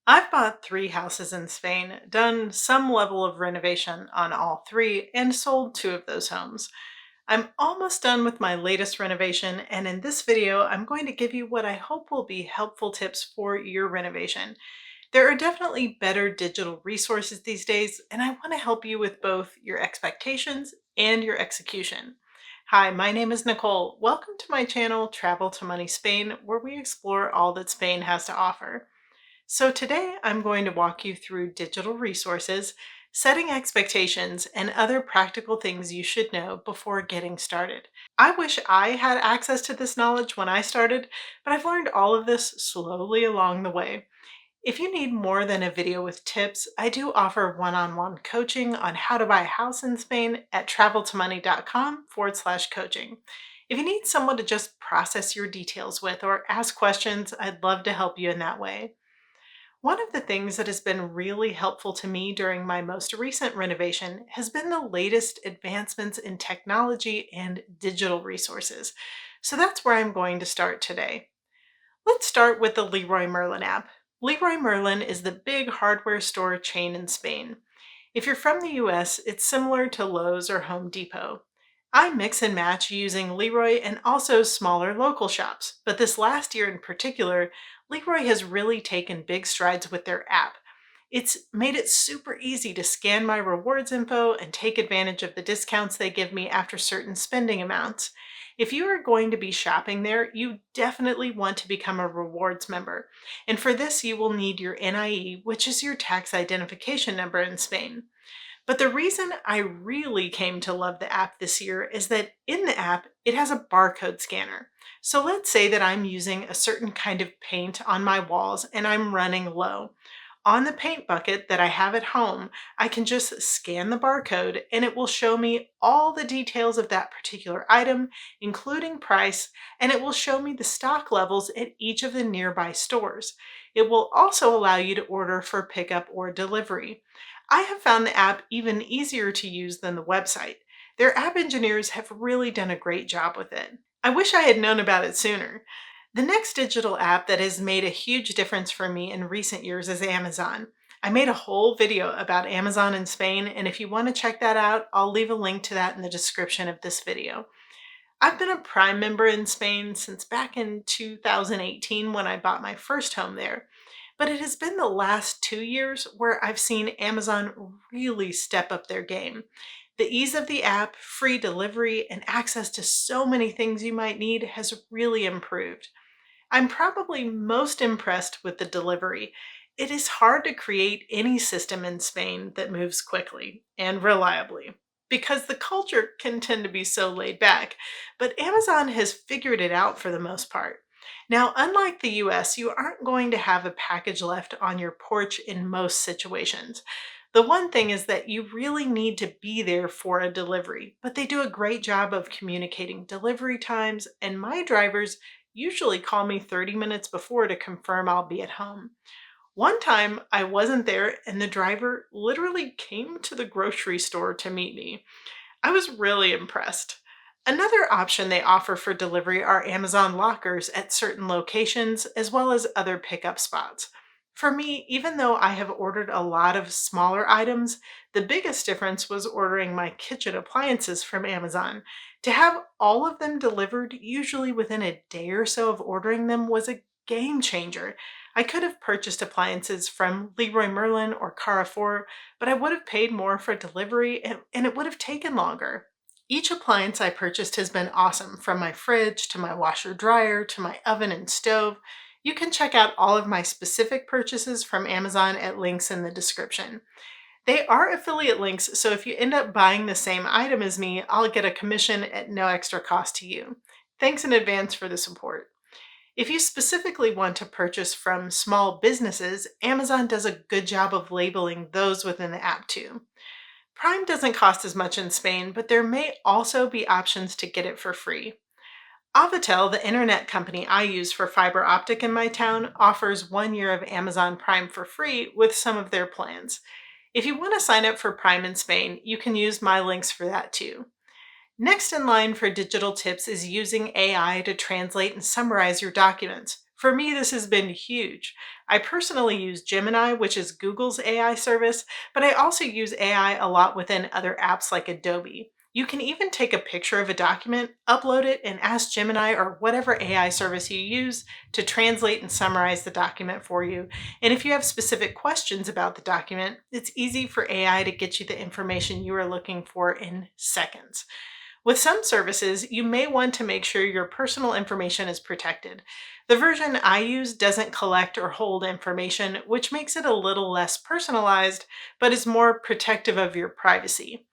I've bought three houses in Spain, done some level of renovation on all three, and sold two of those homes. I'm almost done with my latest renovation, and in this video, I'm going to give you what I hope will be helpful tips for your renovation. There are definitely better digital resources these days, and I want to help you with both your expectations and your execution. Hi, my name is Nicole. Welcome to my channel, Travel to Money Spain, where we explore all that Spain has to offer. So today I'm going to walk you through digital resources, setting expectations, and other practical things you should know before getting started. I wish I had access to this knowledge when I started, but I've learned all of this slowly along the way. If you need more than a video with tips, I do offer one-on-one coaching on how to buy a house in Spain at traveltomoney.com/coaching. If you need someone to just process your details with or ask questions, I'd love to help you in that way. One of the things that has been really helpful to me during my most recent renovation has been the latest advancements in technology and digital resources. So that's where I'm going to start today. Let's start with the Leroy Merlin app. Leroy Merlin is the big hardware store chain in Spain. If you're from the US, it's similar to Lowe's or Home Depot. I mix and match using Leroy and also smaller local shops, but this last year in particular, Leroy has really taken big strides with their app. It's made it super easy to scan my rewards info and take advantage of the discounts they give me after certain spending amounts. If you are going to be shopping there, you definitely want to become a rewards member. And for this, you will need your NIE, which is your tax identification number in Spain. But the reason I really came to love the app this year is that in the app, it has a barcode scanner. So let's say that I'm using a certain kind of paint on my walls and I'm running low. On the paint bucket that I have at home, I can just scan the barcode and it will show me all the details of that particular item, including price, and it will show me the stock levels at each of the nearby stores. It will also allow you to order for pickup or delivery. I have found the app even easier to use than the website. Their app engineers have really done a great job with it. I wish I had known about it sooner. The next digital app that has made a huge difference for me in recent years is Amazon. I made a whole video about Amazon in Spain, and if you want to check that out, I'll leave a link to that in the description of this video. I've been a Prime member in Spain since back in 2018 when I bought my first home there. But it has been the last 2 years where I've seen Amazon really step up their game. The ease of the app, free delivery, and access to so many things you might need has really improved. I'm probably most impressed with the delivery. It is hard to create any system in Spain that moves quickly and reliably because the culture can tend to be so laid back, but Amazon has figured it out for the most part. Now, unlike the US, you aren't going to have a package left on your porch in most situations. The one thing is that you really need to be there for a delivery, but they do a great job of communicating delivery times, and my drivers usually call me 30 minutes before to confirm I'll be at home. One time I wasn't there and the driver literally came to the grocery store to meet me. I was really impressed. Another option they offer for delivery are Amazon lockers at certain locations, as well as other pickup spots. For me, even though I have ordered a lot of smaller items, the biggest difference was ordering my kitchen appliances from Amazon. To have all of them delivered, usually within a day or so of ordering them, was a game changer. I could have purchased appliances from Leroy Merlin or Carrefour, but I would have paid more for delivery and it would have taken longer. Each appliance I purchased has been awesome, from my fridge to my washer dryer to my oven and stove. You can check out all of my specific purchases from Amazon at links in the description. They are affiliate links, so if you end up buying the same item as me, I'll get a commission at no extra cost to you. Thanks in advance for the support. If you specifically want to purchase from small businesses, Amazon does a good job of labeling those within the app too. Prime doesn't cost as much in Spain, but there may also be options to get it for free. Avatel, the internet company I use for fiber optic in my town, offers 1 year of Amazon Prime for free with some of their plans. If you want to sign up for Prime in Spain, you can use my links for that too. Next in line for digital tips is using AI to translate and summarize your documents. For me, this has been huge. I personally use Gemini, which is Google's AI service, but I also use AI a lot within other apps like Adobe. You can even take a picture of a document, upload it, and ask Gemini or whatever AI service you use to translate and summarize the document for you. And if you have specific questions about the document, it's easy for AI to get you the information you are looking for in seconds. With some services, you may want to make sure your personal information is protected. The version I use doesn't collect or hold information, which makes it a little less personalized, but is more protective of your privacy.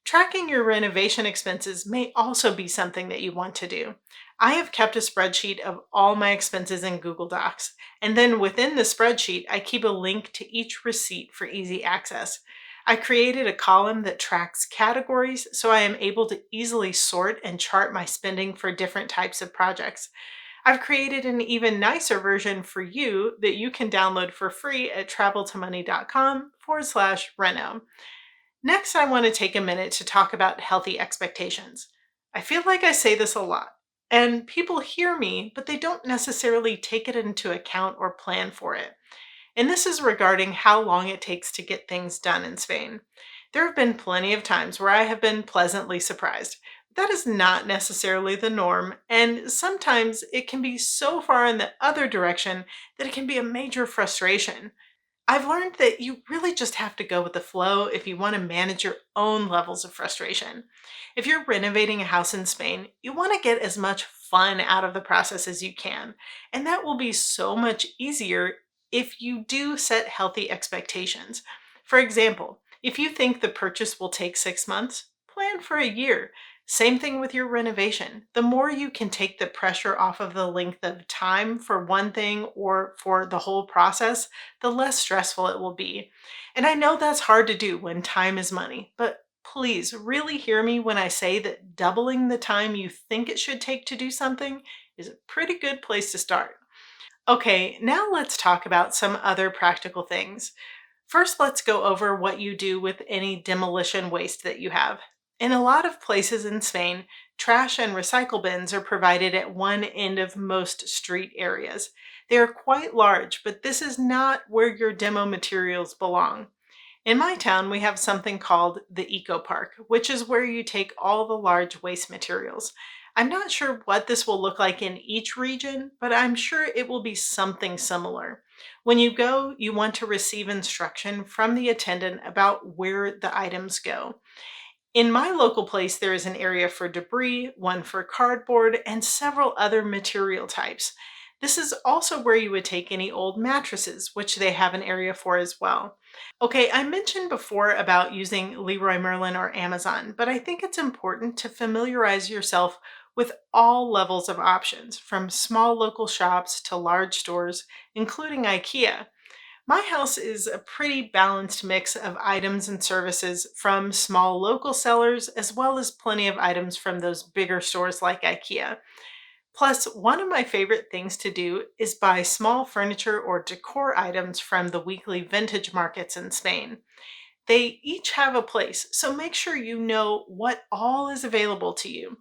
Tracking your renovation expenses may also be something that you want to do. I have kept a spreadsheet of all my expenses in Google Docs, and then within the spreadsheet, I keep a link to each receipt for easy access. I created a column that tracks categories so I am able to easily sort and chart my spending for different types of projects. I've created an even nicer version for you that you can download for free at traveltomoney.com/reno. Next, I want to take a minute to talk about healthy expectations. I feel like I say this a lot, and people hear me, but they don't necessarily take it into account or plan for it. And this is regarding how long it takes to get things done in Spain. There have been plenty of times where I have been pleasantly surprised. That is not necessarily the norm, and sometimes it can be so far in the other direction that it can be a major frustration. I've learned that you really just have to go with the flow if you want to manage your own levels of frustration. If you're renovating a house in Spain, you want to get as much fun out of the process as you can. And that will be so much easier if you do set healthy expectations. For example, if you think the purchase will take 6 months, plan for a year. Same thing with your renovation. The more you can take the pressure off of the length of time for one thing or for the whole process, the less stressful it will be. And I know that's hard to do when time is money, but please really hear me when I say that doubling the time you think it should take to do something is a pretty good place to start. Okay, now let's talk about some other practical things. First, let's go over what you do with any demolition waste that you have. In a lot of places in Spain, trash and recycle bins are provided at one end of most street areas. They are quite large, but this is not where your demo materials belong. In my town, we have something called the Eco Park, which is where you take all the large waste materials. I'm not sure what this will look like in each region, but I'm sure it will be something similar. When you go, you want to receive instruction from the attendant about where the items go. In my local place, there is an area for debris, one for cardboard, and several other material types. This is also where you would take any old mattresses, which they have an area for as well. Okay, I mentioned before about using Leroy Merlin or Amazon, but I think it's important to familiarize yourself with all levels of options, from small local shops to large stores, including IKEA. My house is a pretty balanced mix of items and services from small local sellers as well as plenty of items from those bigger stores like IKEA. Plus, one of my favorite things to do is buy small furniture or decor items from the weekly vintage markets in Spain. They each have a place, so make sure you know what all is available to you.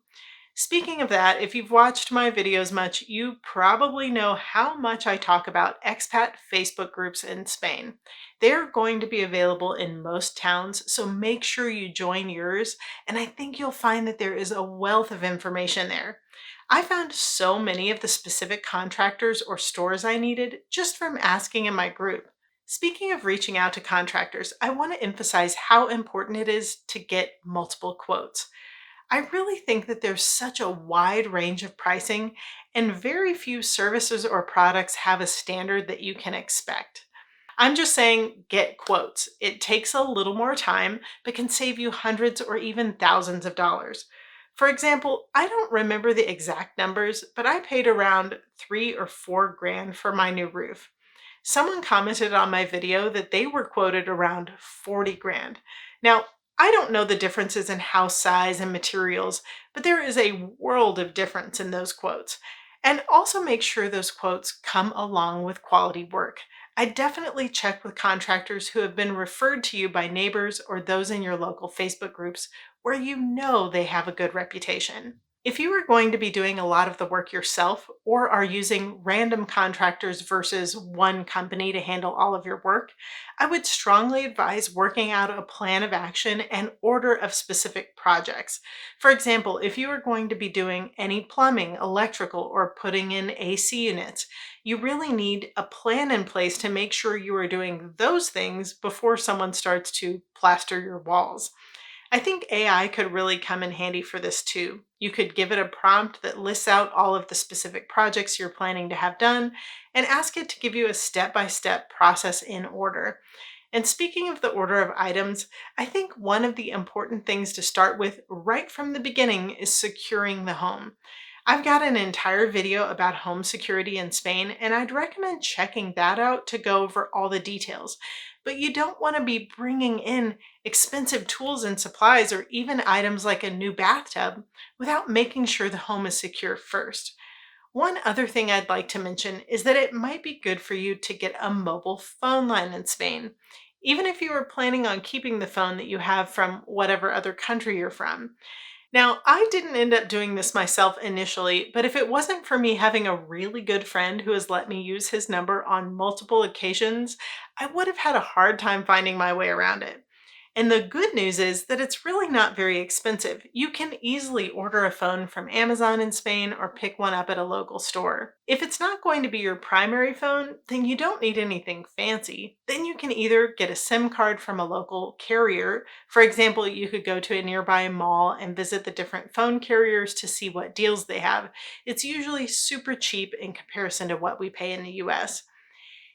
Speaking of that, if you've watched my videos much, you probably know how much I talk about expat Facebook groups in Spain. They're going to be available in most towns, so make sure you join yours, and I think you'll find that there is a wealth of information there. I found so many of the specific contractors or stores I needed just from asking in my group. Speaking of reaching out to contractors, I want to emphasize how important it is to get multiple quotes. I really think that there's such a wide range of pricing, and very few services or products have a standard that you can expect. I'm just saying get quotes. It takes a little more time, but can save you hundreds or even thousands of dollars. For example, I don't remember the exact numbers, but I paid around 3 or 4 grand for my new roof. Someone commented on my video that they were quoted around 40 grand. Now, I don't know the differences in house size and materials, but there is a world of difference in those quotes. And also make sure those quotes come along with quality work. I definitely check with contractors who have been referred to you by neighbors or those in your local Facebook groups where you know they have a good reputation. If you are going to be doing a lot of the work yourself or are using random contractors versus one company to handle all of your work, I would strongly advise working out a plan of action and order of specific projects. For example, if you are going to be doing any plumbing, electrical, or putting in AC units, you really need a plan in place to make sure you are doing those things before someone starts to plaster your walls. I think AI could really come in handy for this too. You could give it a prompt that lists out all of the specific projects you're planning to have done and ask it to give you a step by step process in order. And speaking of the order of items, I think one of the important things to start with right from the beginning is securing the home. I've got an entire video about home security in Spain, and I'd recommend checking that out to go over all the details. But you don't want to be bringing in expensive tools and supplies or even items like a new bathtub without making sure the home is secure first. One other thing I'd like to mention is that it might be good for you to get a mobile phone line in Spain, even if you are planning on keeping the phone that you have from whatever other country you're from. Now, I didn't end up doing this myself initially, but if it wasn't for me having a really good friend who has let me use his number on multiple occasions, I would have had a hard time finding my way around it. And the good news is that it's really not very expensive. You can easily order a phone from Amazon in Spain or pick one up at a local store. If it's not going to be your primary phone, then you don't need anything fancy. Then you can either get a SIM card from a local carrier. For example, you could go to a nearby mall and visit the different phone carriers to see what deals they have. It's usually super cheap in comparison to what we pay in the US.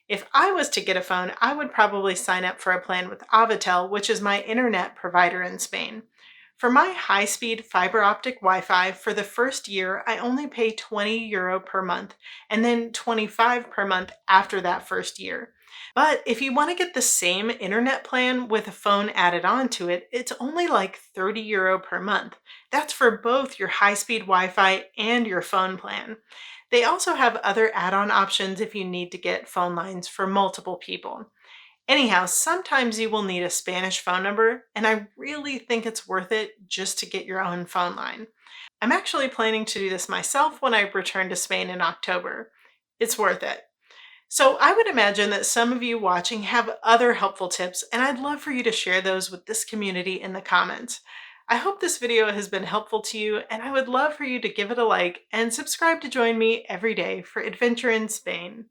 If I was to get a phone, I would probably sign up for a plan with Avatel, which is my internet provider in Spain. For my high speed fiber optic Wi Fi, for the first year, I only pay €20 per month and then 25 per month after that first year. But if you want to get the same internet plan with a phone added on to it, it's only like €30 per month. That's for both your high speed Wi Fi and your phone plan. They also have other add on options if you need to get phone lines for multiple people. Anyhow, sometimes you will need a Spanish phone number, and I really think it's worth it just to get your own phone line. I'm actually planning to do this myself when I return to Spain in October. It's worth it. So, I would imagine that some of you watching have other helpful tips, and I'd love for you to share those with this community in the comments. I hope this video has been helpful to you, and I would love for you to give it a like and subscribe to join me every day for Adventure in Spain.